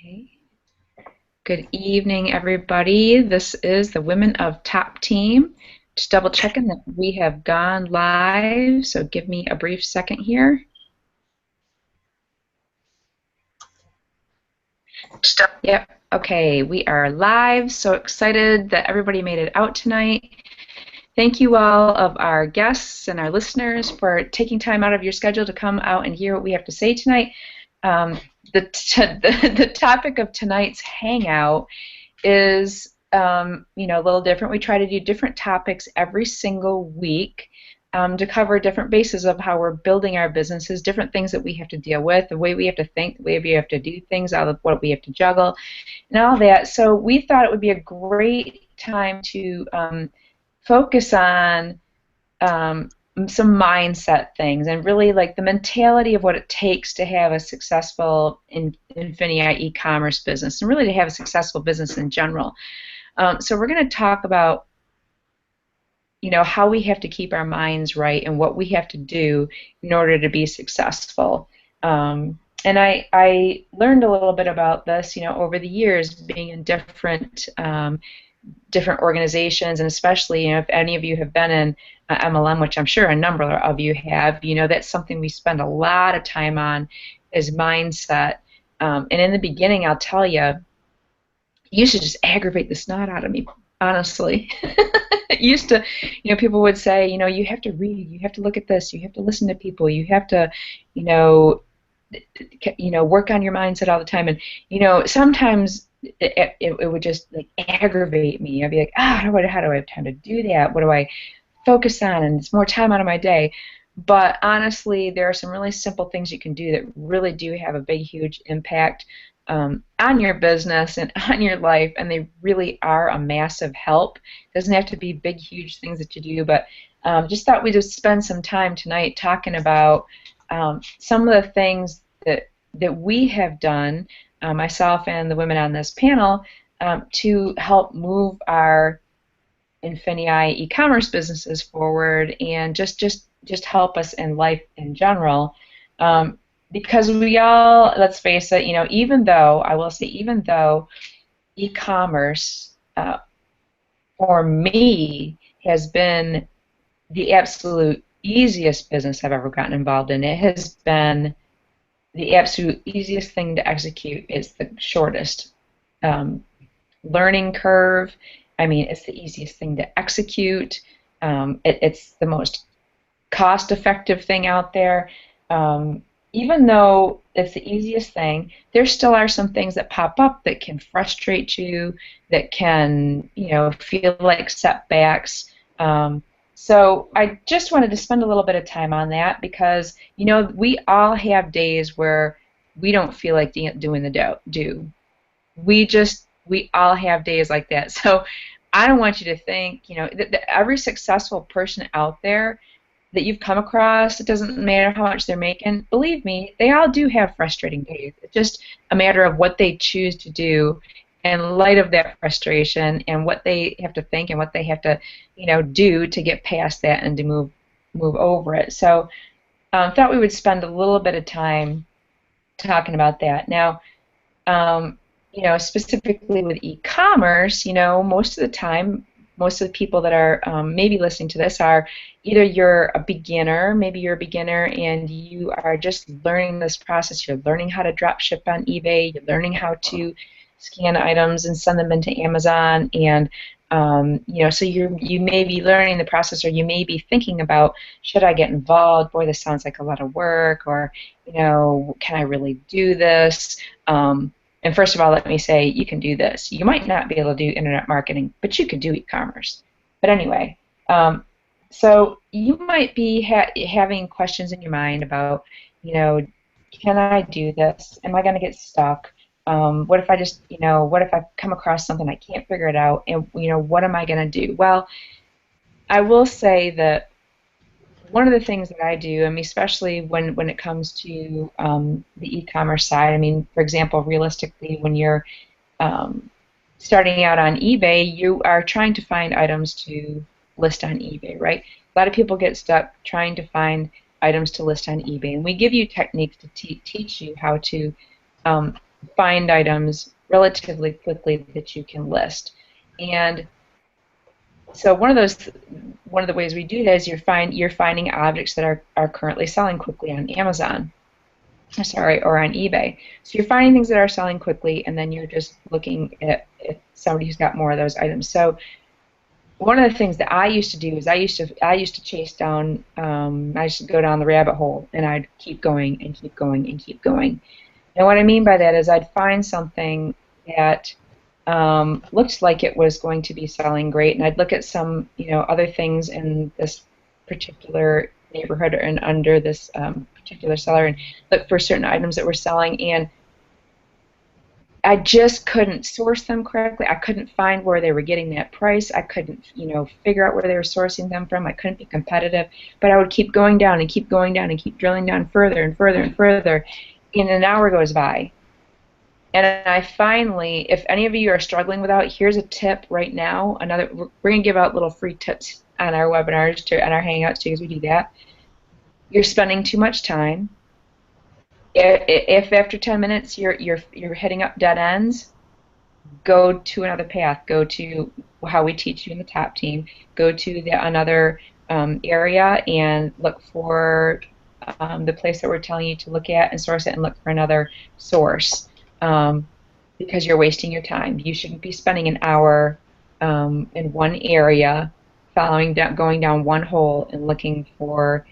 Okay. Good evening, everybody. This is the Women of Top Team. Just double checking that we have gone live, so give me a brief second here. Yep. Okay, we are live. So excited that everybody made it out tonight. Thank you all of our guests and our listeners for taking time out of your schedule to come out and hear what we have to say tonight. The topic of tonight's hangout is a little different. We try to do different topics every single week to cover different bases of how we're building our businesses, different things that we have to deal with, the way we have to think, the way we have to do things, all of what we have to juggle, and all that. So we thought it would be a great time to focus on some mindset things and really like the mentality of what it takes to have a successful INFINii e-commerce business and really to have a successful business in general. So we're going to talk about how we have to keep our minds right and what we have to do in order to be successful. And I learned a little bit about this, over the years, being in different organizations, and especially, if any of you have been in MLM, which I'm sure a number of you have, that's something we spend a lot of time on is mindset. And in the beginning, I'll tell you, it used to just aggravate the snot out of me, honestly. It used to, people would say, you have to read, you have to look at this, you have to listen to people, you have to, work on your mindset all the time. And, sometimes it would just like aggravate me. I'd be like, how do I have time to do that? What do I focus on? And it's more time out of my day. But honestly, there are some really simple things you can do that really do have a big, huge impact on your business and on your life, and they really are a massive help. It doesn't have to be big, huge things that you do, but just thought we'd just spend some time tonight talking about some of the things that we have done, myself and the women on this panel, to help move our INFINii e-commerce businesses forward and just help us in life in general. Because we all, let's face it, even though e-commerce for me has been the absolute easiest business I've ever gotten involved in. It has been the absolute easiest thing to execute. It's the shortest learning curve. I mean, it's the easiest thing to execute. It's the most cost-effective thing out there. Even though it's the easiest thing, there still are some things that pop up that can frustrate you, that can, feel like setbacks. So I just wanted to spend a little bit of time on that because, we all have days where we don't feel like doing the do. We all have days like that. So I don't want you to think, that every successful person out there that you've come across, it doesn't matter how much they're making, believe me, they all do have frustrating days. It's just a matter of what they choose to do in light of that frustration and what they have to think and what they have to, do to get past that and to move over it. So thought we would spend a little bit of time talking about that. Now, specifically with e-commerce, most of the time, most of the people that are maybe listening to this are either you're a beginner, maybe you're a beginner and you are just learning this process. You're learning how to drop ship on eBay. You're learning how to scan items and send them into Amazon. And so you may be learning the process, or you may be thinking about, should I get involved? Boy, this sounds like a lot of work. Or can I really do this? And first of all, let me say, you can do this. You might not be able to do internet marketing, but you could do e-commerce. But anyway, so you might be having questions in your mind about, can I do this? Am I going to get stuck? What if I just, what if I come across something I can't figure it out? And, what am I going to do? Well, I will say that one of the things that I do, especially when it comes to the e-commerce side, for example, realistically, when you're starting out on eBay, you are trying to find items to list on eBay, right? A lot of people get stuck trying to find items to list on eBay, and we give you techniques to teach you how to find items relatively quickly that you can list. And so one of the ways we do that is you're finding objects that are currently selling quickly on Amazon, sorry, or on eBay. So you're finding things that are selling quickly, and then you're just looking at somebody who's got more of those items. So one of the things that I used to do is I used to chase down, I used to go down the rabbit hole, and I'd keep going and keep going and keep going. And what I mean by that is I'd find something that looked like it was going to be selling great, and I'd look at some, other things in this particular neighborhood and under this particular seller, and look for certain items that were selling, and I just couldn't source them correctly. I couldn't find where they were getting that price. I couldn't, figure out where they were sourcing them from. I couldn't be competitive, but I would keep going down and keep going down and keep drilling down further and further and further, and an hour goes by. And I finally, if any of you are struggling with that, here's a tip right now. We're going to give out little free tips on our webinars, on our Hangouts too, because we do that. You're spending too much time. If after 10 minutes you're hitting up dead ends, go to another path. Go to how we teach you in the top team. Go to another area and look for the place that we're telling you to look at and source it, and look for another source. Because you're wasting your time. You shouldn't be spending an hour in one area, going down one hole and looking for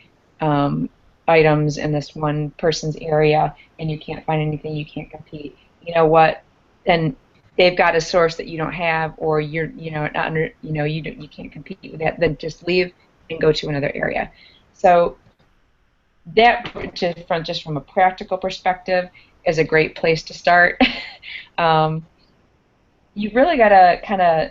items in this one person's area, and you can't find anything. You can't compete. You know what? Then they've got a source that you don't have, or not under, you can't compete with that. Then just leave and go to another area. So that, just from a practical perspective, is a great place to start. You really got to kind of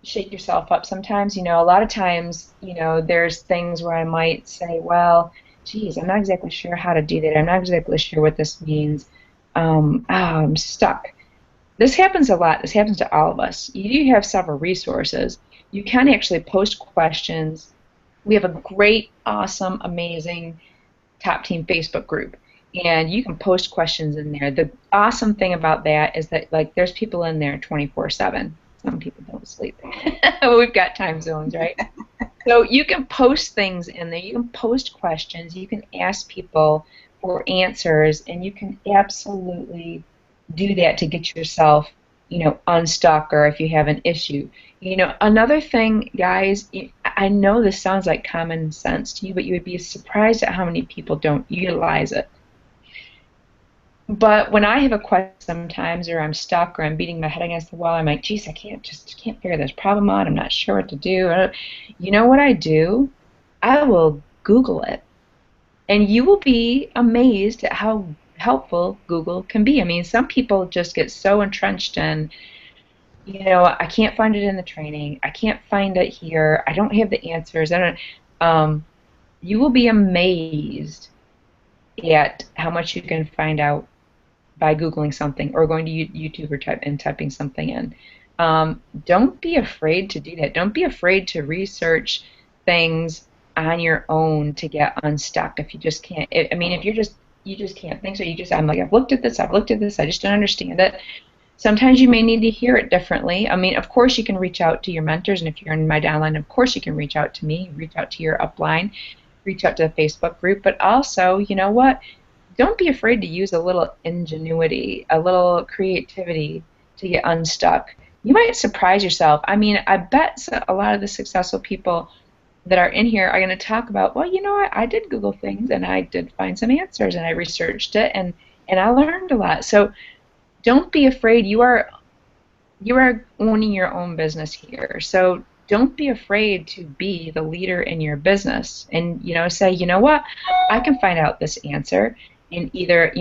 shake yourself up sometimes. A lot of times, there's things where I might say, well, geez, I'm not exactly sure how to do that. I'm not exactly sure what this means. I'm stuck. This happens a lot. This happens to all of us. You do have several resources. You can actually post questions. We have a great, awesome, amazing Top Team Facebook group, and you can post questions in there. The awesome thing about that is that, like, there's people in there 24/7. Some people don't sleep. We've got time zones, right? So you can post things in there. You can post questions. You can ask people for answers, and you can absolutely do that to get yourself, unstuck, or if you have an issue. Another thing, guys, I know this sounds like common sense to you, but you would be surprised at how many people don't utilize it. But when I have a question sometimes, or I'm stuck, or I'm beating my head against the wall, I'm like, geez, I can't figure this problem out. I'm not sure what to do. You know what I do? I will Google it. And you will be amazed at how helpful Google can be. I mean, some people just get so entrenched in, I can't find it in the training. I can't find it here. I don't have the answers. You will be amazed at how much you can find out by Googling something, or going to YouTube and typing something in. Don't be afraid to do that. Don't be afraid to research things on your own to get unstuck. If you just can't, if you just can't think, so I'm like, I've looked at this, I just don't understand it. Sometimes you may need to hear it differently. Of course you can reach out to your mentors, and if you're in my downline, of course you can reach out to me, reach out to your upline, reach out to the Facebook group, but also, you know what? Don't be afraid to use a little ingenuity, a little creativity to get unstuck. You might surprise yourself. I bet a lot of the successful people that are in here are going to talk about, well, you know what, I did Google things, and I did find some answers, and I researched it, and I learned a lot. So don't be afraid. You are owning your own business here. So don't be afraid to be the leader in your business, and say, you know what, I can find out this answer. And either,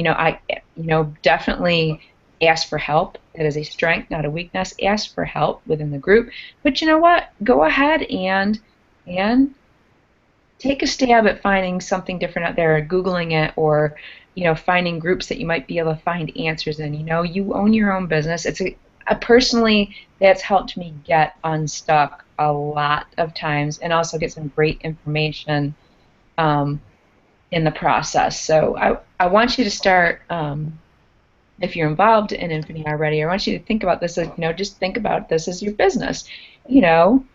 definitely ask for help. That is a strength, not a weakness. Ask for help within the group. But you know what? Go ahead and take a stab at finding something different out there, or Googling it, or finding groups that you might be able to find answers in. You own your own business. Personally, that's helped me get unstuck a lot of times, and also get some great information in the process. So I want you to start if you're involved in INFINii already, I want you to think about this as, just think about this as your business. You know,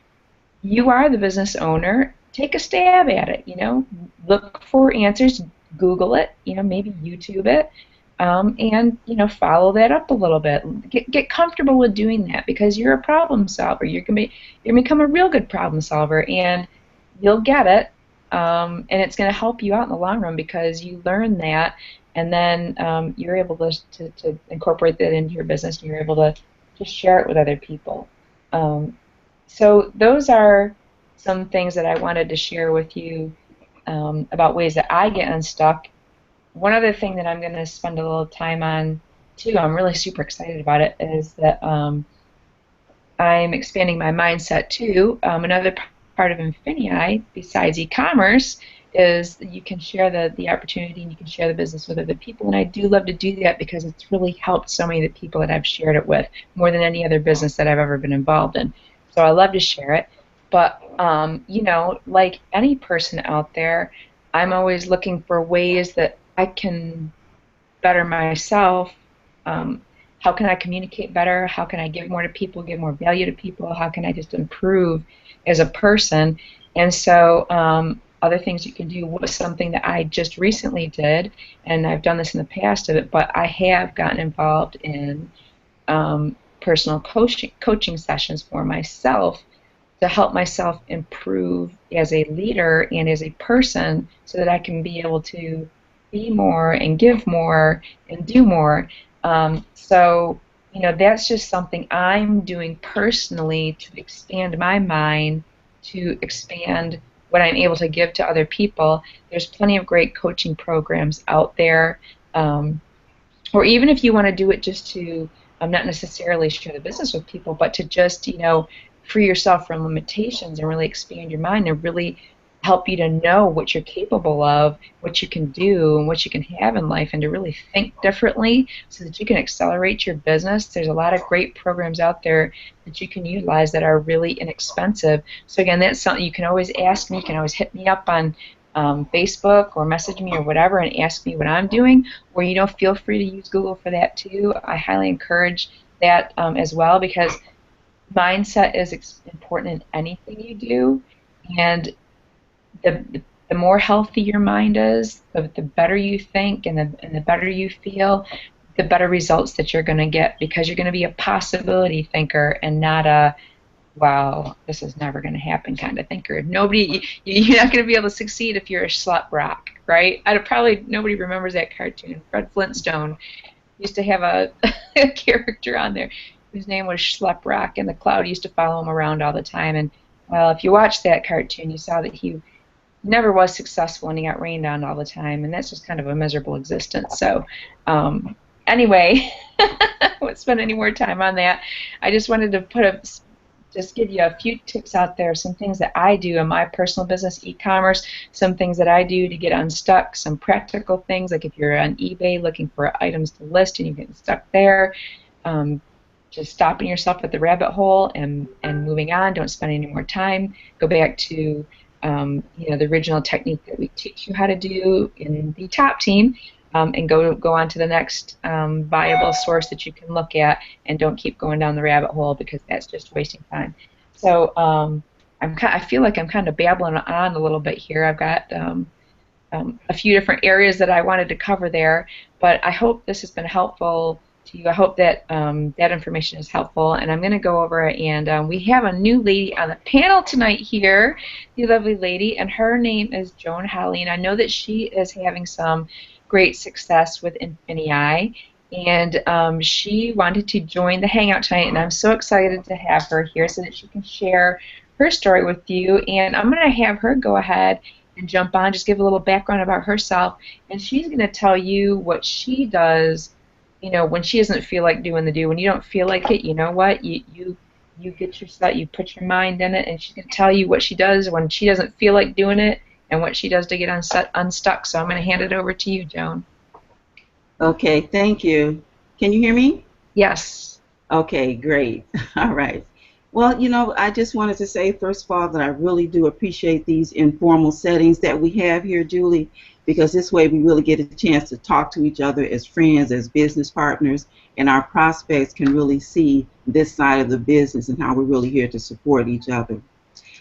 you are the business owner. Take a stab at it. Look for answers. Google it. Maybe YouTube it, and follow that up a little bit. Get comfortable with doing that because you're a problem solver. You're gonna become a real good problem solver, and you'll get it. And it's going to help you out in the long run because you learn that, and then you're able to incorporate that into your business, and you're able to share it with other people. So those are some things that I wanted to share with you about ways that I get unstuck. One other thing that I'm going to spend a little time on too, I'm really super excited about it, is that I'm expanding my mindset too. Another part of INFINii, besides e-commerce, is you can share the opportunity and you can share the business with other people. And I do love to do that because it's really helped so many of the people that I've shared it with, more than any other business that I've ever been involved in. So I love to share it. But, like any person out there, I'm always looking for ways that I can better myself. How can I communicate better? How can I give more to people, give more value to people? How can I just improve as a person? And so other things you can do was something that I just recently did, and I've done this in the past of it, but I have gotten involved in personal coaching sessions for myself to help myself improve as a leader and as a person so that I can be able to be more and give more and do more. So, that's just something I'm doing personally to expand my mind, to expand what I'm able to give to other people. There's plenty of great coaching programs out there. Or even if you want to do it just to not necessarily share the business with people, but to just, free yourself from limitations and really expand your mind and really help you to know what you're capable of, what you can do, and what you can have in life, and to really think differently so that you can accelerate your business. There's a lot of great programs out there that you can utilize that are really inexpensive. So again, that's something you can always ask me. You can always hit me up on Facebook or message me or whatever and ask me what I'm doing, or feel free to use Google for that too. I highly encourage that as well, because mindset is important in anything you do, and the more healthy your mind is, the better you think, and the better you feel, the better results that you're going to get, because you're going to be a possibility thinker and not a, wow, this is never going to happen kind of thinker. You're not going to be able to succeed if you're a slut rock, right? Probably nobody remembers that cartoon. Fred Flintstone used to have a character on there whose name was Schlepp Rock, and the cloud used to follow him around all the time. And well, if you watched that cartoon, you saw that he never was successful and he got rained on all the time, and that's just kind of a miserable existence. So anyway, I won't spend any more time on that. I just wanted to just give you a few tips out there, some things that I do in my personal business, e-commerce, some things that I do to get unstuck, some practical things, like if you're on eBay looking for items to list and you're getting stuck there, just stopping yourself at the rabbit hole and moving on. Don't spend any more time. Go back to the original technique that we teach you how to do in the TopTeam, and go on to the next viable source that you can look at, and don't keep going down the rabbit hole, because that's just wasting time. So I feel like I'm kind of babbling on a little bit here. I've got a few different areas that I wanted to cover there, but I hope this has been helpful to you. I hope that that information is helpful, and I'm going to go over, and we have a new lady on the panel tonight here, the lovely lady, and her name is Joan Holly, and I know that she is having some great success with INFINii, and she wanted to join the Hangout tonight, and I'm so excited to have her here so that she can share her story with you, and I'm going to have her go ahead and jump on, just give a little background about herself, and she's going to tell you what she does when she doesn't feel like doing the do. When you don't feel like it, you know what? You get yourself, you put your mind in it, and she's going to tell you what she does when she doesn't feel like doing it and what she does to get unstuck. So I'm going to hand it over to you, Joan. Okay, thank you. Can you hear me? Yes. Okay, great. All right. Well, I just wanted to say, first of all, that I really do appreciate these informal settings that we have here, Julie, because this way we really get a chance to talk to each other as friends, as business partners, and our prospects can really see this side of the business and how we're really here to support each other.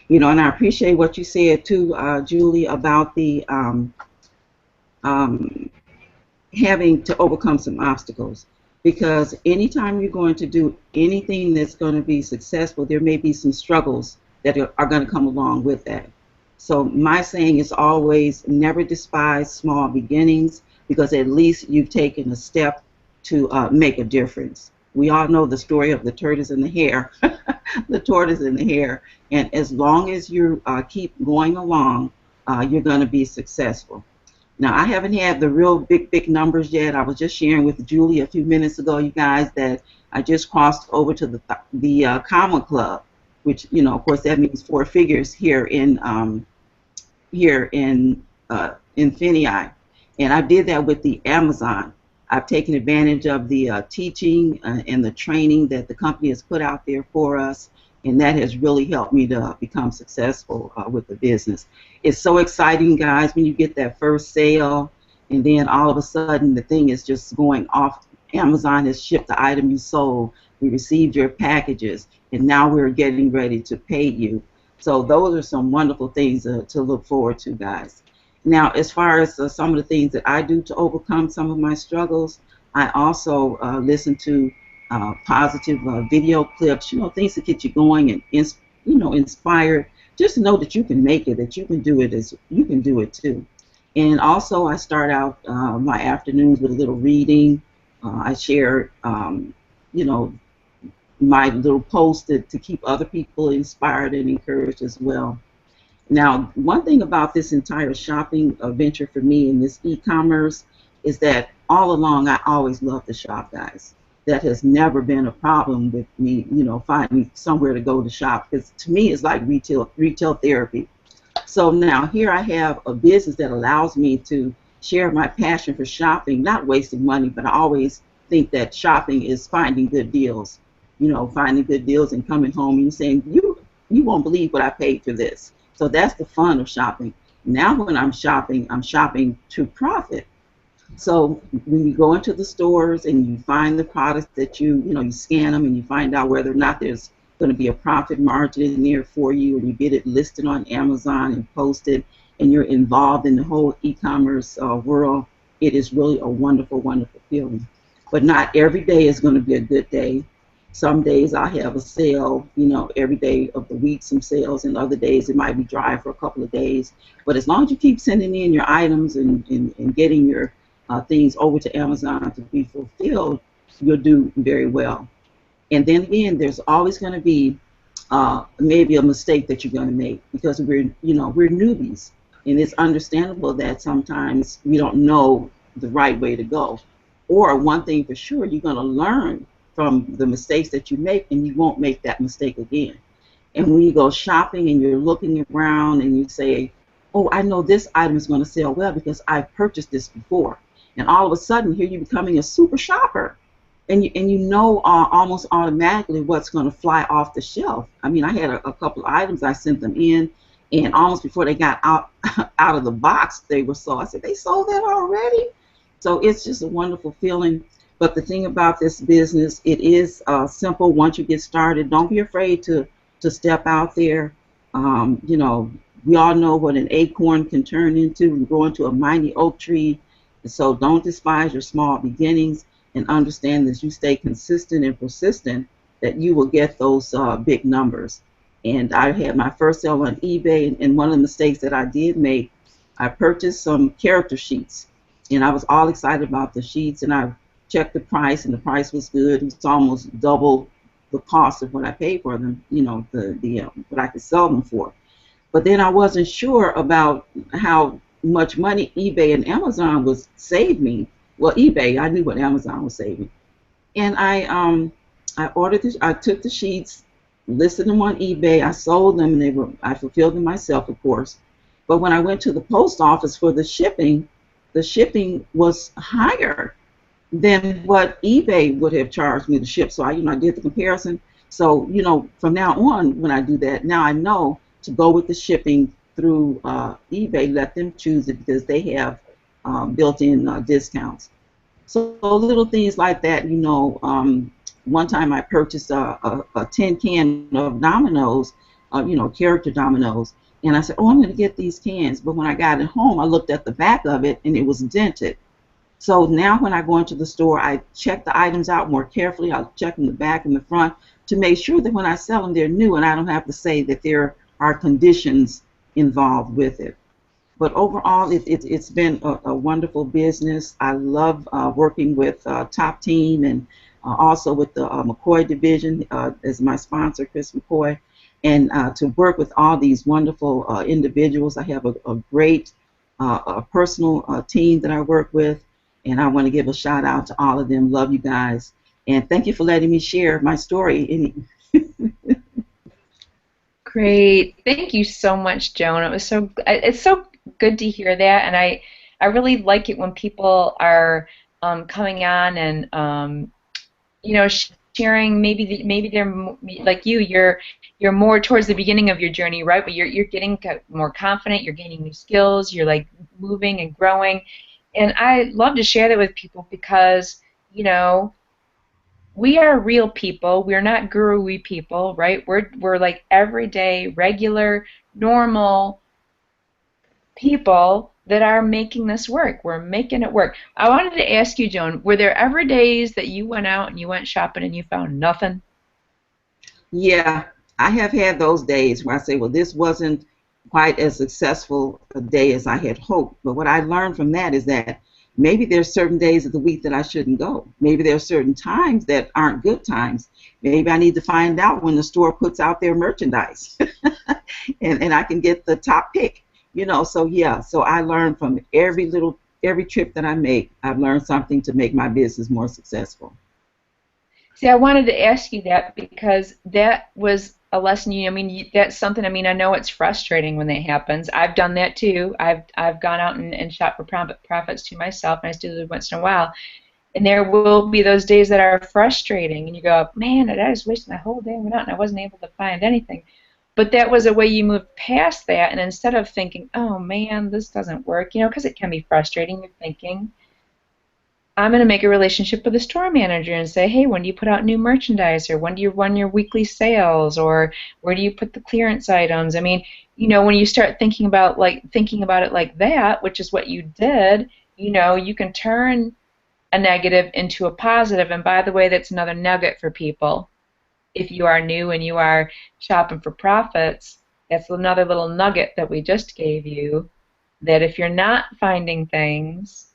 And I appreciate what you said too, Julie, about the um, having to overcome some obstacles, because anytime you're going to do anything that's going to be successful, there may be some struggles that are going to come along with that. So my saying is always never despise small beginnings, because at least you've taken a step to make a difference. We all know the story of the tortoise and the hare, the tortoise and the hare, and as long as you keep going along, you're going to be successful. Now, I haven't had the real big numbers yet. I was just sharing with Julie a few minutes ago, you guys, that I just crossed over to the Comma Club, which, of course, that means four figures here in INFINii, and I did that with the Amazon. I've taken advantage of the teaching and the training that the company has put out there for us, and that has really helped me to become successful with the business. It's so exciting, guys, when you get that first sale, and then all of a sudden the thing is just going off. Amazon has shipped the item you sold. We received your packages, and now we're getting ready to pay you. So those are some wonderful things to look forward to, guys. Now, as far as some of the things that I do to overcome some of my struggles, I also listen to positive video clips, things to get you going and inspired. Just know that you can make it, that you can do it, as you can do it too. And also, I start out my afternoons with a little reading. I share, you know, my little post to keep other people inspired and encouraged as well. Now, one thing about this entire shopping venture for me in this e-commerce is that all along I always loved to shop, guys. That has never been a problem with me, finding somewhere to go to shop, because to me it's like retail therapy. So now here I have a business that allows me to share my passion for shopping, not wasting money, but I always think that shopping is finding good deals. Finding good deals and coming home and saying, you won't believe what I paid for this. So that's the fun of shopping. Now when I'm shopping to profit. So when you go into the stores and you find the products that you scan them and you find out whether or not there's going to be a profit margin in there for you, and you get it listed on Amazon and posted, and you're involved in the whole e-commerce world, it is really a wonderful, wonderful feeling. But not every day is going to be a good day. Some days I have a sale, every day of the week some sales, and other days it might be dry for a couple of days. But as long as you keep sending in your items and getting your things over to Amazon to be fulfilled, you'll do very well. And then again, there's always going to be maybe a mistake that you're going to make, because we're newbies, and it's understandable that sometimes we don't know the right way to go. Or one thing for sure, you're going to learn from the mistakes that you make, and you won't make that mistake again. And when you go shopping and you're looking around and you say, oh, I know this item is going to sell well because I've purchased this before. And all of a sudden, here you're becoming a super shopper. And you know almost automatically what's going to fly off the shelf. I mean, I had a couple of items, I sent them in, and almost before they got out out of the box, they were sold. I said, they sold that already? So it's just a wonderful feeling. But the thing about this business, it is simple once you get started. Don't be afraid to step out there. We all know what an acorn can turn into and grow into a mighty oak tree. And so don't despise your small beginnings, and understand that as you stay consistent and persistent, that you will get those big numbers. And I had my first sale on eBay, and one of the mistakes that I did make, I purchased some character sheets, and I was all excited about the sheets, and I checked the price, and the price was good. It's almost double the cost of what I paid for them, what I could sell them for. But then I wasn't sure about how much money eBay and Amazon would save me. Well, eBay, I knew what Amazon was saving. And I took the sheets, listed them on eBay, I sold them, and I fulfilled them myself, of course. But when I went to the post office for the shipping was higher than what eBay would have charged me to ship. So I did the comparison. So, from now on, when I do that, now I know to go with the shipping through eBay, let them choose it because they have built-in discounts. So little things like that, one time I purchased a tin can of Dominoes, character Dominoes, and I said, oh, I'm going to get these cans. But when I got it home, I looked at the back of it, and it was dented. So now when I go into the store, I check the items out more carefully. I'll check in the back and the front to make sure that when I sell them, they're new, and I don't have to say that there are conditions involved with it. But overall, it's been a wonderful business. I love working with TopTeam and also with the McCoy division as my sponsor, Chris McCoy, and to work with all these wonderful individuals. I have a great personal team that I work with, and I want to give a shout out to all of them. Love you guys, and thank you for letting me share my story. Great. Thank you so much, Joan. It's so good to hear that, and I really like it when people are coming on and sharing. Maybe they're like you're more towards the beginning of your journey, right? But you're getting more confident. You're gaining new skills. You're like moving and growing, and I love to share that with people because we are real people. We're not guru-y people, right? We're like everyday, regular, normal people that are making this work. We're making it work. I wanted to ask you, Joan, were there ever days that you went out and you went shopping and you found nothing? Yeah, I have had those days where I say, well, this wasn't quite as successful a day as I had hoped. But what I learned from that is that maybe there's certain days of the week that I shouldn't go. Maybe there are certain times that aren't good times. Maybe I need to find out when the store puts out their merchandise and I can get the top pick. So yeah, so I learned from every trip that I make, I've learned something to make my business more successful. See, I wanted to ask you that because that was a lesson I mean, that's something. I mean, I know it's frustrating when that happens. I've done that too. I've gone out and shopped for profits to myself, and I still do it once in a while. And there will be those days that are frustrating, and you go, man, I just wasted my whole day and went out, and I wasn't able to find anything. But that was a way you moved past that, and instead of thinking, oh man, this doesn't work, because it can be frustrating, you're thinking, I'm going to make a relationship with the store manager and say, hey, when do you put out new merchandise, or when do you run your weekly sales, or where do you put the clearance items? I mean, when you start thinking about it like that, which is what you did, you can turn a negative into a positive. And by the way, that's another nugget for people. If you are new and you are shopping for profits, that's another little nugget that we just gave you, that if you're not finding things,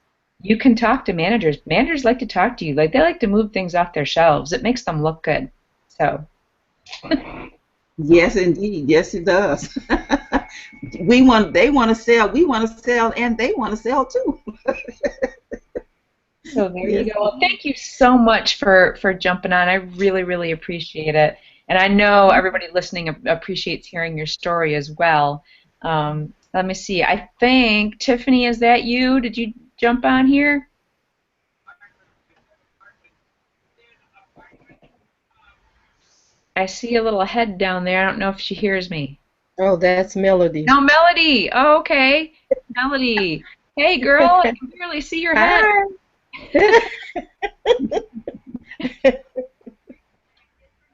you can talk to managers. Managers like to talk to you. Like, they like to move things off their shelves. It makes them look good. So. Yes, indeed. Yes, it does. They want to sell, we want to sell, and they want to sell too. So there Yes. you go. Well, thank you so much for jumping on. I really, really appreciate it. And I know everybody listening appreciates hearing your story as well. Let me see. I think, Tiffany, is that you? Did you jump on here? I see a little head down there. I don't know if she hears me. Oh, that's Melody. No, Melody. Oh, okay. Melody. Hey, girl, I can barely see your head. Hi.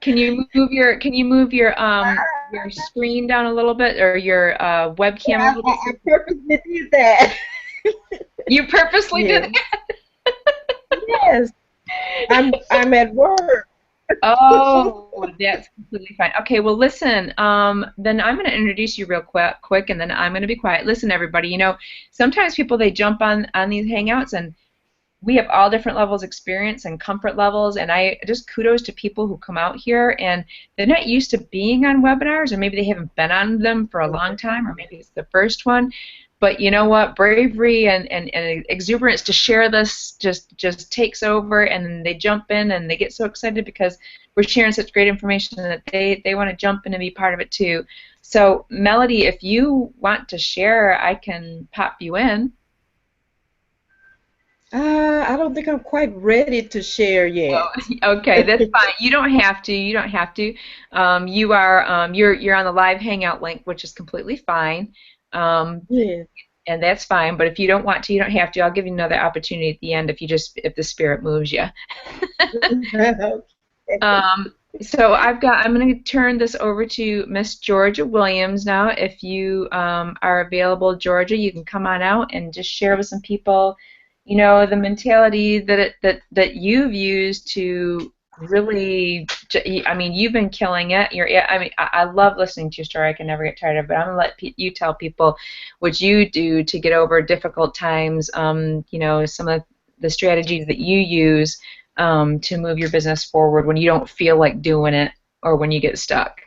Can you move your screen down a little bit, or your webcam a little bit? I purposely did that. You purposely did Yes. that? Yes. I'm at work. Oh, that's completely fine. Okay, well, listen, then I'm going to introduce you real quick, and then I'm going to be quiet. Listen, everybody, sometimes people, they jump on these Hangouts, and we have all different levels of experience and comfort levels, and I just kudos to people who come out here and they're not used to being on webinars, or maybe they haven't been on them for a long time, or maybe it's the first one. But you know what? Bravery and exuberance to share this just takes over, and they jump in and they get so excited because we're sharing such great information that they want to jump in and be part of it too. So, Melody, if you want to share, I can pop you in. I don't think I'm quite ready to share Oh, yet. okay, that's fine. You don't have to. You don't have to. You are you're on the live Hangout link, which is completely fine. Um, Yeah. and that's fine. But if you don't want to, you don't have to. I'll give you another opportunity at the end if the spirit moves you. Okay. So I'm going to turn this over to Miss Georgia Williams now. If you are available, Georgia, you can come on out and just share with some people, the mentality that you've used to really, I mean, you've been killing it. I mean, I love listening to your story. I can never get tired of it. But I'm going to let you tell people what you do to get over difficult times, some of the strategies that you use to move your business forward when you don't feel like doing it or when you get stuck.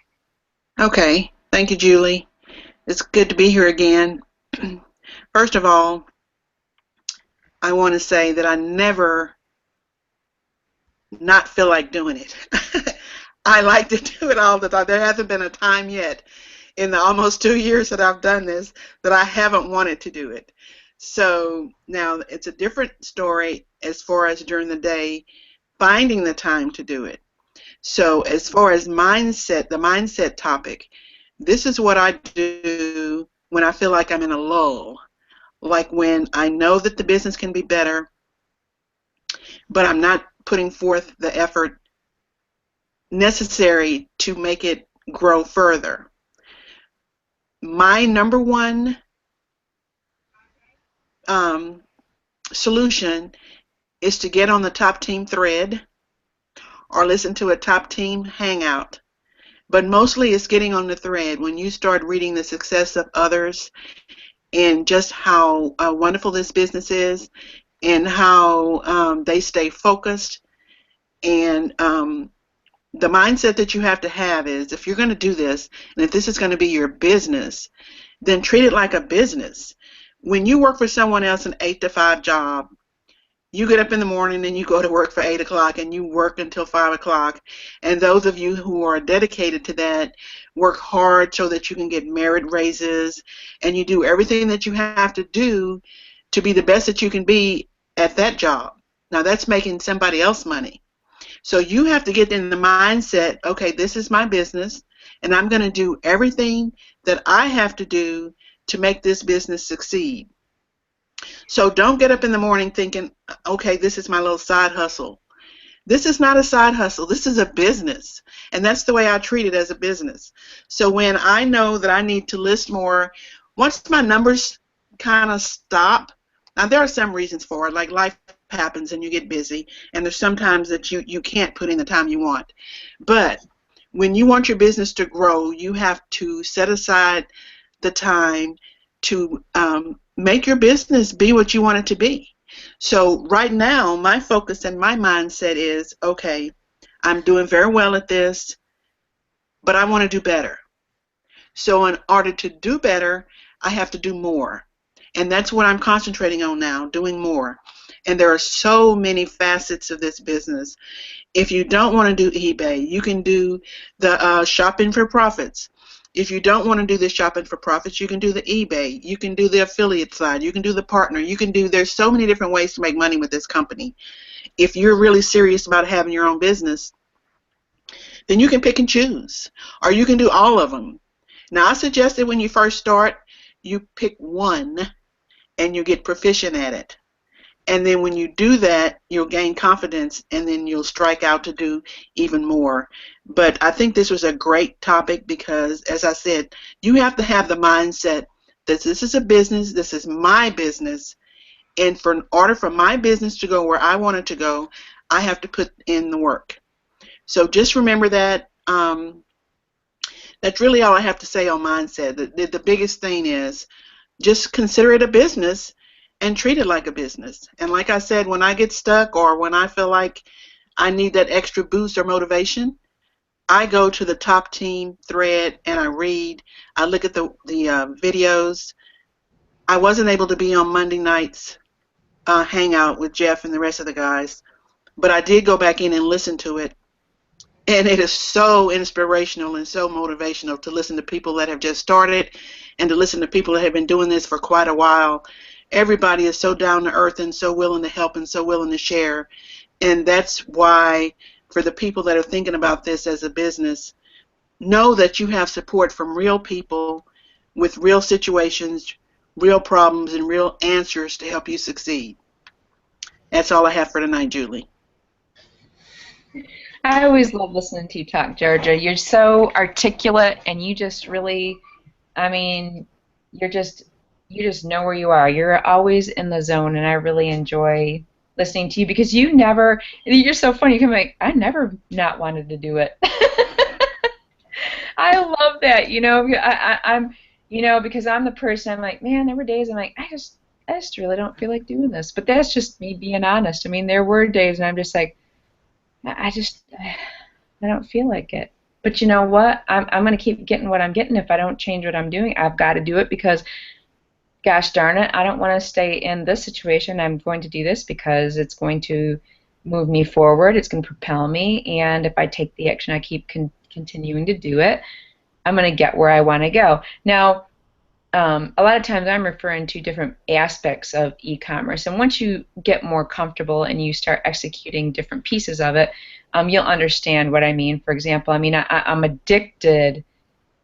Okay, thank you, Julie. It's good to be here again. First of all, I want to say that I never not feel like doing it. I like to do it all the time. There hasn't been a time yet in the almost 2 years that I've done this that I haven't wanted to do it. So now it's a different story as far as during the day finding the time to do it. So as far as mindset, the mindset topic, this is what I do when I feel like I'm in a lull. Like when I know that the business can be better, but I'm not putting forth the effort necessary to make it grow further. My number one um, solution is to get on the TopTeam thread or listen to a TopTeam hangout. But mostly it's getting on the thread. When you start reading the success of others and just how wonderful this business is and how they stay focused, and the mindset that you have to have is if you're going to do this and if this is going to be your business, then treat it like a business. When you work for someone else an 8 to 5 job, you get up in the morning and you go to work for 8 o'clock and you work until 5 o'clock. And those of you who are dedicated to that work hard so that you can get merit raises and you do everything that you have to do to be the best that you can be at that job. Now that's making somebody else money. So you have to get in the mindset, okay, this is my business and I'm going to do everything that I have to do to make this business succeed. So don't get up in the morning thinking, okay, this is my little side hustle. This is not a side hustle. This is a business. And that's the way I treat it as a business. So when I know that I need to list more, once my numbers kind of stop, now there are some reasons for it, like life happens and you get busy, and there's sometimes that you can't put in the time you want. But when you want your business to grow, you have to set aside the time to make your business be what you want it to be. So right now, my focus and my mindset is, okay, I'm doing very well at this, but I want to do better. So in order to do better, I have to do more. And that's what I'm concentrating on now, doing more. And there are so many facets of this business. If you don't want to do eBay, you can do the shopping for profits. If you don't want to do the shopping for profits, you can do the eBay. You can do the affiliate side. You can do the partner. There's so many different ways to make money with this company. If you're really serious about having your own business, then you can pick and choose, or you can do all of them. Now, I suggest that when you first start, you pick one and you get proficient at it. And then when you do that, you'll gain confidence and then you'll strike out to do even more. But I think this was a great topic because, as I said, you have to have the mindset that this is a business, this is my business, and in order for my business to go where I want it to go, I have to put in the work. So just remember that. That's really all I have to say on mindset. The biggest thing is just consider it a business and treat it like a business. And like I said, when I get stuck or when I feel like I need that extra boost or motivation, I go to the TopTeam thread and I read. I look at the videos. I wasn't able to be on Monday night's hangout with Jeff and the rest of the guys, but I did go back in and listen to it. And it is so inspirational and so motivational to listen to people that have just started and to listen to people that have been doing this for quite a while. everybody is so down to earth and so willing to help and so willing to share. And that's why, for the people that are thinking about this as a business, know that you have support from real people with real situations, real problems, and real answers to help you succeed. That's all I have for tonight, Julie. I always love listening to you talk, Georgia. You're so articulate, and you just really, I mean, you just know where you are. You're always in the zone, and I really enjoy listening to you because you're so funny. You come like, I never not wanted to do it. I love that. I'm, because I'm the person. I'm like, man, there were days I'm like, I just really don't feel like doing this. But that's just me being honest. I mean, there were days, and I'm just like, I don't feel like it. But you know what? I'm going to keep getting what I'm getting. If I don't change what I'm doing, I've got to do it because, gosh darn it, I don't want to stay in this situation. I'm going to do this because it's going to move me forward. It's going to propel me. And if I take the action, I keep continuing to do it, I'm going to get where I want to go. Now, a lot of times I'm referring to different aspects of e-commerce, and once you get more comfortable and you start executing different pieces of it, you'll understand what I mean. For example, I'm addicted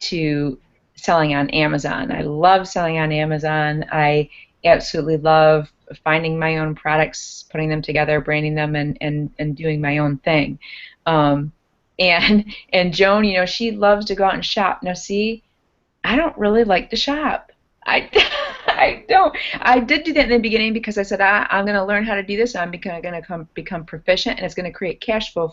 to selling on Amazon. I love selling on Amazon. I absolutely love finding my own products, putting them together, branding them, and doing my own thing. And Joan, she loves to go out and shop. Now, see, I don't really like to shop. I, I don't. I did do that in the beginning because I said I'm going to learn how to do this. I'm going to become proficient, and it's going to create cash flow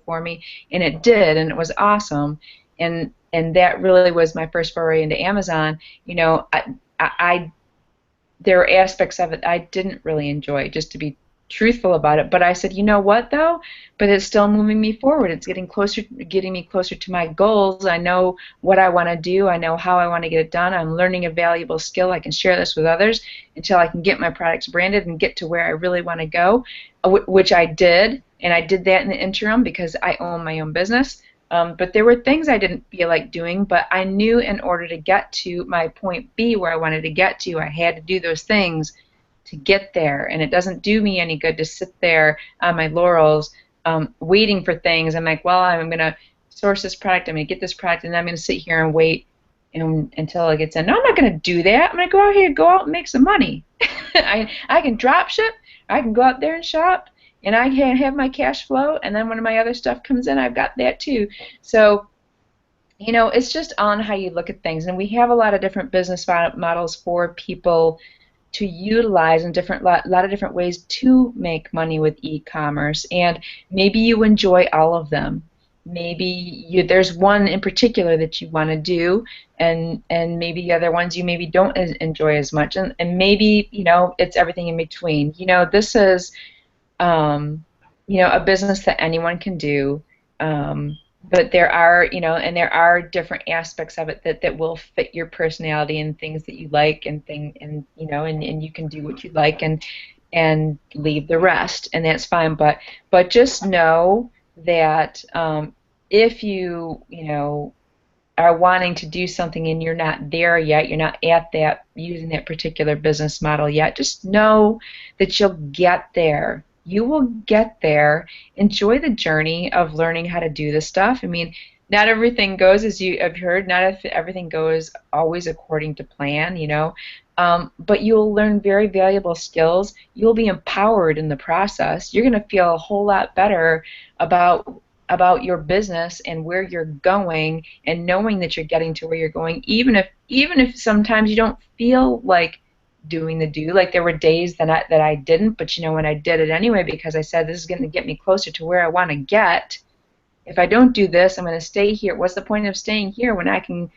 for me. And it did, and it was awesome. And that really was my first foray into Amazon. There were aspects of it I didn't really enjoy, just to be truthful about it. But I said, you know what though? But it's still moving me forward. It's getting me closer to my goals. I know what I want to do. I know how I want to get it done. I'm learning a valuable skill. I can share this with others until I can get my products branded and get to where I really want to go, which I did. And I did that in the interim because I own my own business. But there were things I didn't feel like doing, but I knew in order to get to my point B where I wanted to get to, I had to do those things to get there. And it doesn't do me any good to sit there on my laurels waiting for things. I'm like, well, I'm going to source this product, I'm going to get this product, and then I'm going to sit here and wait until it gets in. No, I'm not going to do that. I'm going to go out and make some money. I can drop ship, I can go out there and shop, and I can have my cash flow, and then when my other stuff comes in, I've got that too. So, it's just on how you look at things. And we have a lot of different business models for people to utilize in lot of different ways to make money with e-commerce. And maybe you enjoy all of them. Maybe there's one in particular that you want to do, and maybe the other ones you maybe don't enjoy as much. And maybe, it's everything in between. This is a business that anyone can do, but there are, and there are different aspects of it that will fit your personality and things that you like, and you can do what you like and leave the rest, and that's fine. But just know that if you are wanting to do something and you're not there yet, you're not at that using that particular business model yet, just know that you'll get there. You will get there. Enjoy the journey of learning how to do this stuff. I mean, not everything goes, as you have heard, not everything goes always according to plan, but you'll learn very valuable skills. You'll be empowered in the process. You're going to feel a whole lot better about your business and where you're going, and knowing that you're getting to where you're going, even if sometimes you don't feel like doing the do. Like, there were days that I didn't, but when I did it anyway, because I said this is going to get me closer to where I want to get. If I don't do this, I'm going to stay here. What's the point of staying here when I can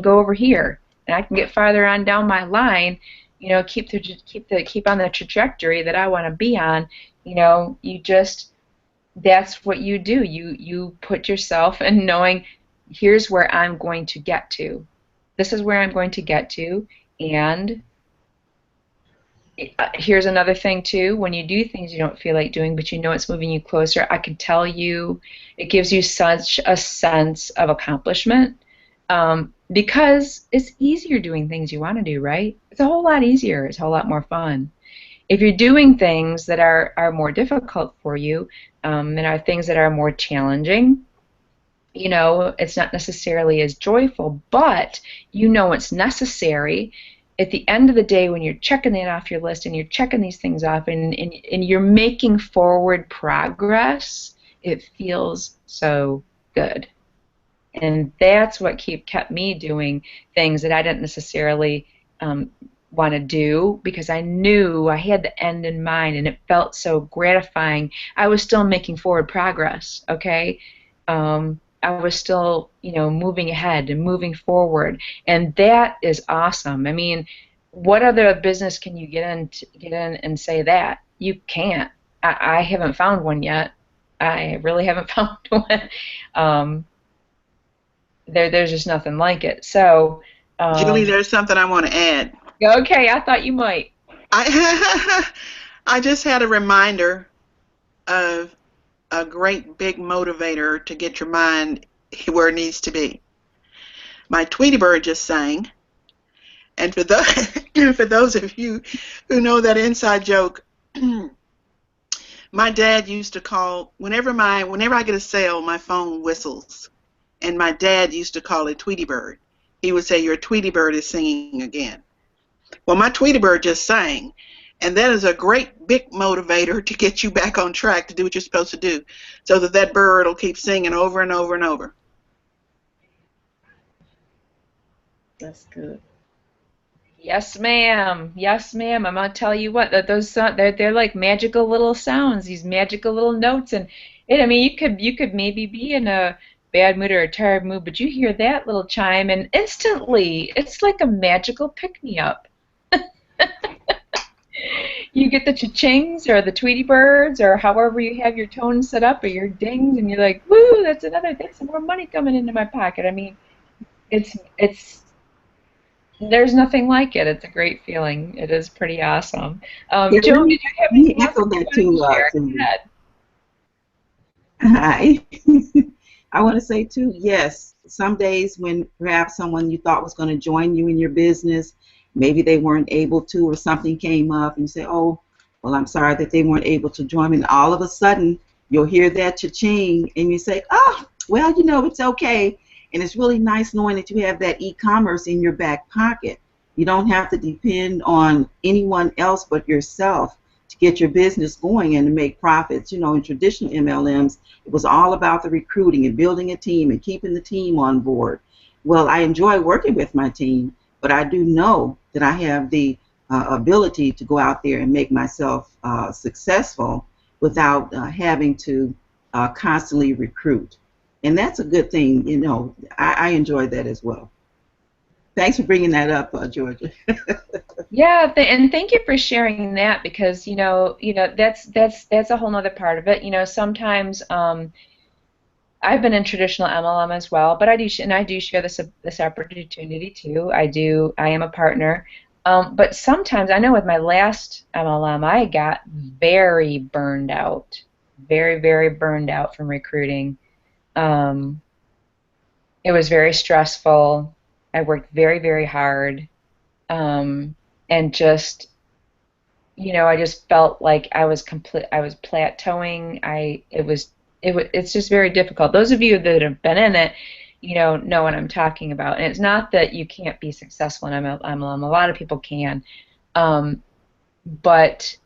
go over here and I can get farther on down my line? Keep on the trajectory that I want to be on. That's what you do. You put yourself in knowing, here's where I'm going to get to. This is where I'm going to get to, and here's another thing too. When you do things you don't feel like doing, but it's moving you closer, I can tell you it gives you such a sense of accomplishment. because it's easier doing things you want to do, right? It's a whole lot easier. It's a whole lot more fun. If you're doing things that are more difficult for you, and are things that are more challenging, it's not necessarily as joyful, but it's necessary. At the end of the day, when you're checking that off your list and you're checking these things off and you're making forward progress, it feels so good. And that's what kept me doing things that I didn't necessarily want to do, because I knew I had the end in mind and it felt so gratifying. I was still making forward progress, okay? I was still, moving ahead and moving forward, and that is awesome. I mean, what other business can you get in and say that? You can't. I haven't found one yet. I really haven't found one. There's just nothing like it. So, Julie, there's something I want to add. okay, I thought you might. I just had a reminder of a great big motivator to get your mind where it needs to be. My Tweety Bird just sang, and for those of you who know that inside joke, my dad used to call whenever I get a sale, my phone whistles, and my dad used to call it Tweety Bird. He would say, "Your Tweety Bird is singing again." Well, my Tweety Bird just sang, and that is a great big motivator to get you back on track to do what you're supposed to do, so that bird will keep singing over and over and over. That's good. Yes, ma'am. Yes, ma'am. I'm gonna tell you what, that they're like magical little sounds, these magical little notes, and I mean, you could maybe be in a bad mood or a tired mood, but you hear that little chime, and instantly, it's like a magical pick-me-up. You get the cha-chings or the Tweety Birds or however you have your tones set up or your dings, and you're like, woo, that's some more money coming into my pocket. I mean, it's there's nothing like it. It's a great feeling. It is pretty awesome. Yeah, Joan, did you have let me anything else echo that you that wanted too, to share? Go Cindy. ahead. Hi. I want to say too, yes, some days when perhaps someone you thought was going to join you in your business, maybe they weren't able to, or something came up and you say, oh, well, I'm sorry that they weren't able to join me. And all of a sudden, you'll hear that cha-ching and you say, oh, well, it's okay. And it's really nice knowing that you have that e-commerce in your back pocket. You don't have to depend on anyone else but yourself to get your business going and to make profits. In traditional MLMs, it was all about the recruiting and building a team and keeping the team on board. Well, I enjoy working with my team, but I do know that I have the ability to go out there and make myself successful without having to constantly recruit. And that's a good thing. I enjoy that as well. Thanks for bringing that up, Georgia. Yeah, and thank you for sharing that, because that's a whole other part of it. Sometimes I've been in traditional MLM as well, but I do share this opportunity too. I am a partner, but sometimes I know with my last MLM I got very burned out, very very burned out from recruiting. It was very stressful. I worked very very hard, and just I just felt like I was plateauing. It's just very difficult. Those of you that have been in it, know what I'm talking about. And it's not that you can't be successful in MLM. A lot of people can, but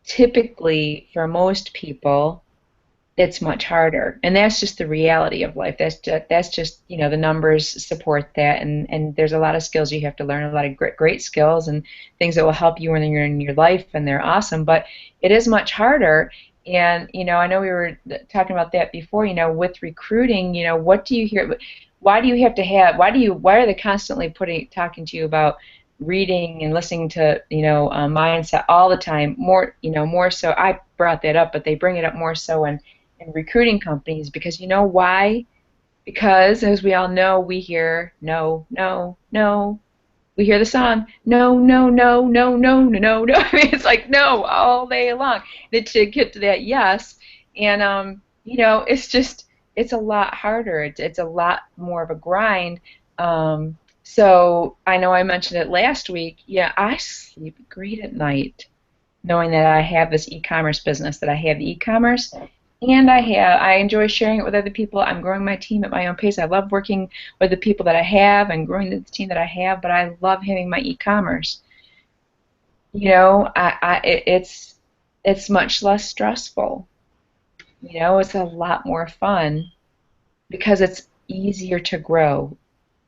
typically for most people, it's much harder, and that's just the reality of life. That's just the numbers support that, and there's a lot of skills you have to learn, a lot of great skills and things that will help you when you're in your life, and they're awesome. But it is much harder, and I know we were talking about that before. With recruiting, what do you hear? Why do you have to have? Why are they constantly talking to you about reading and listening to mindset all the time? More so. I brought that up, but they bring it up more so in recruiting companies, because why? Because as we all know, we hear no, no, no. We hear the song no, no, no, no, no, no, no, no. I mean, it's like no all day long. Then to get to that yes, and it's a lot harder. It's a lot more of a grind. So I know I mentioned it last week. Yeah, I sleep great at night knowing that I have this e-commerce business, that I have the e-commerce, and I enjoy sharing it with other people. I'm growing my team at my own pace. I love working with the people that I have and growing the team that I have, but I love having my e-commerce. It's much less stressful. It's a lot more fun because it's easier to grow.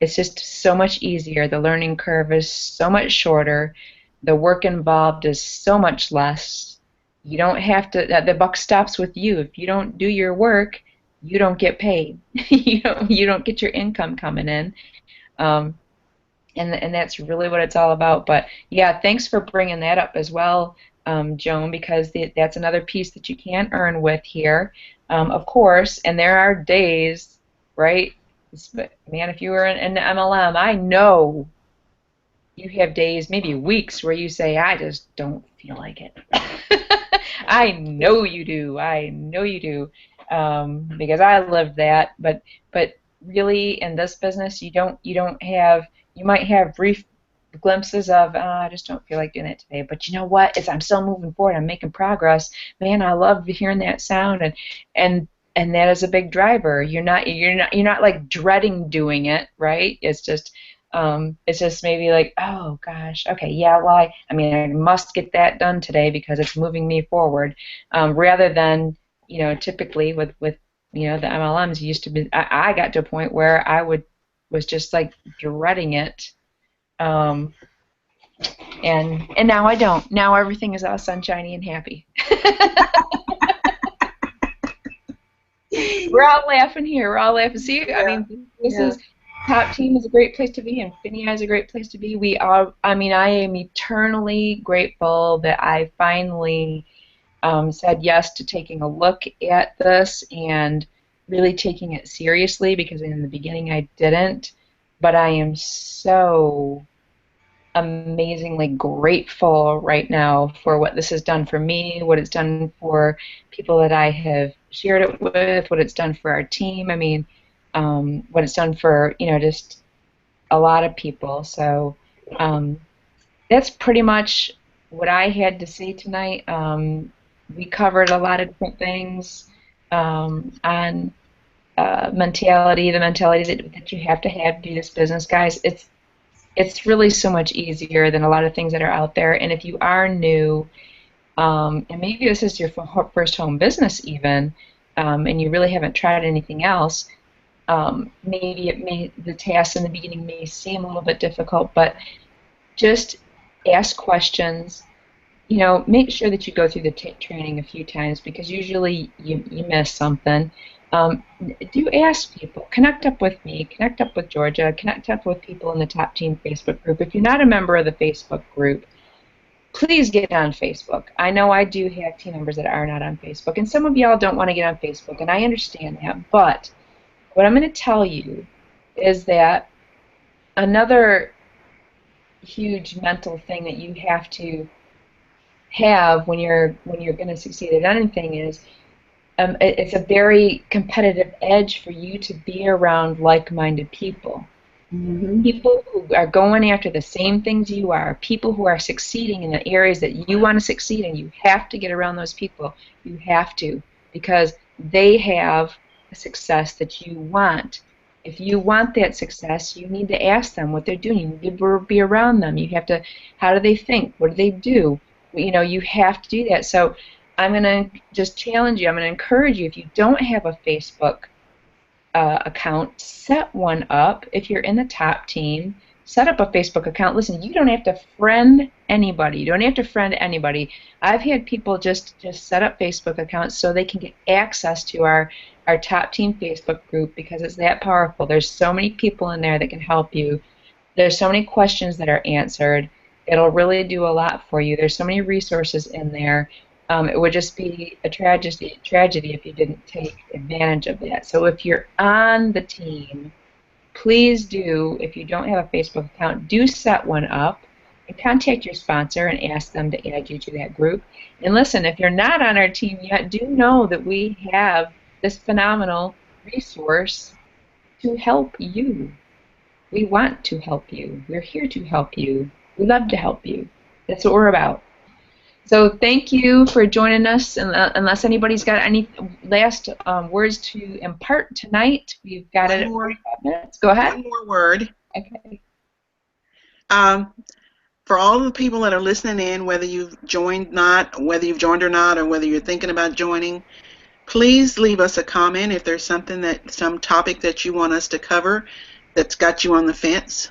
It's just so much easier. The learning curve is so much shorter. The work involved is so much less. You don't have to, the buck stops with you. If you don't do your work, you don't get paid. You don't get your income coming in. Um, and that's really what it's all about. But yeah, thanks for bringing that up as well, Joan, because that's another piece that you can earn with here, of course. And there are days, right? Man, if you were in the MLM, I know you have days, maybe weeks, where you say, I just don't feel like it. I know you do. I know you do, because I lived that. But really, in this business, you don't have. You might have brief glimpses of, I just don't feel like doing it today. But you know what? I'm still moving forward. I'm making progress. Man, I love hearing that sound, and and that is a big driver. You're not like dreading doing it, right? It's just maybe like, oh gosh, okay, yeah, well, I mean, I must get that done today because it's moving me forward, rather than, typically with the MLMs used to be, I got to a point where was just like dreading it, um, and now I don't. Now everything is all sunshiny and happy. We're all laughing here. We're all laughing. See, I Yeah. mean, this Yeah. is Top Team is a great place to be, and INFINii is a great place to be. We are. I mean, I am eternally grateful that I finally said yes to taking a look at this and really taking it seriously, because in the beginning I didn't. But I am so amazingly grateful right now for what this has done for me, what it's done for people that I have shared it with, what it's done for our team. I mean, what it's done for, just a lot of people. So that's pretty much what I had to say tonight. We covered a lot of different things, on mentality, the mentality that you have to do this business, guys. It's really so much easier than a lot of things that are out there. And if you are new, and maybe this is your first home business even, and you really haven't tried anything else, maybe the tasks in the beginning may seem a little bit difficult, but just ask questions. Make sure that you go through the training a few times, because usually you miss something. Do ask people. Connect up with me. Connect up with Georgia. Connect up with people in the Top Team Facebook group. If you're not a member of the Facebook group, please get on Facebook. I know I do have team members that are not on Facebook, and some of y'all don't want to get on Facebook, and I understand that. But what I'm going to tell you is that another huge mental thing that you have to have when you're going to succeed at anything is, it's a very competitive edge for you to be around like-minded people. Mm-hmm. People who are going after the same things you are, people who are succeeding in the areas that you want to succeed in. You have to get around those people. You have to, because they have a success that you want. If you want that success, you need to ask them what they're doing. You need to be around them. You have to, how do they think? What do they do? You have to do that. So I'm going to just challenge you. I'm going to encourage you, if you don't have a Facebook account, set one up. If you're in the Top Team, set up a Facebook account. Listen, you don't have to friend anybody. You don't have to friend anybody. I've had people just set up Facebook accounts so they can get access to our Top Team Facebook group, because it's that powerful. There's so many people in there that can help you. There's so many questions that are answered. It'll really do a lot for you. There's so many resources in there. It would just be a tragedy if you didn't take advantage of that. So if you're on the team, please do, if you don't have a Facebook account, do set one up and contact your sponsor and ask them to add you to that group. And listen, if you're not on our team yet, do know that we have this phenomenal resource to help you. We want to help you. We're here to help you. We love to help you. That's what we're about. So thank you for joining us. And unless anybody's got any last words to impart tonight, we've got it One at more, 45 minutes. Go ahead. one more word. Okay. For all of the people that are listening in, whether you've joined whether you've joined or not, or whether you're thinking about joining, please leave us a comment if there's some topic that you want us to cover that's got you on the fence.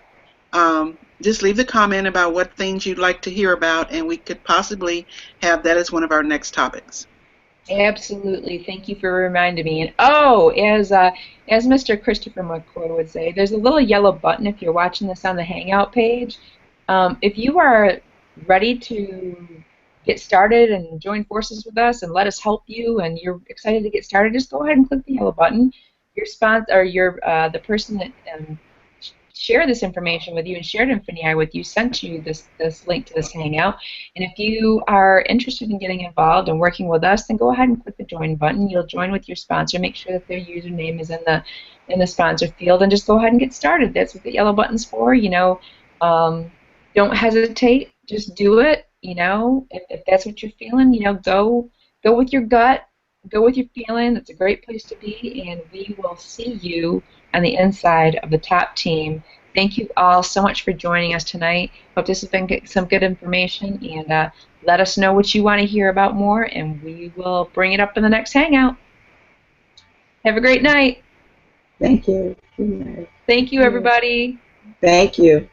Just leave the comment about what things you'd like to hear about, and we could possibly have that as one of our next topics. Absolutely. Thank you for reminding me. And oh, as Mr. Christopher McCoy would say, there's a little yellow button if you're watching this on the Hangout page. If you are ready to get started and join forces with us and let us help you, and you're excited to get started, just go ahead and click the yellow button. Your sponsor or the person that shared this information with you and shared INFINii with you sent you this link to this Hangout. And if you are interested in getting involved and working with us, then go ahead and click the join button. You'll join with your sponsor. Make sure that their username is in the sponsor field, and just go ahead and get started. That's what the yellow button's for. Don't hesitate. Just do it. If that's what you're feeling, go with your gut. Go with your feeling. That's a great place to be, and we will see you on the inside of the top team. Thank you all so much for joining us tonight. Hope this has been some good information, and let us know what you want to hear about more, and we will bring it up in the next Hangout. Have a great night. Thank you. Good night. Thank you, everybody. Thank you.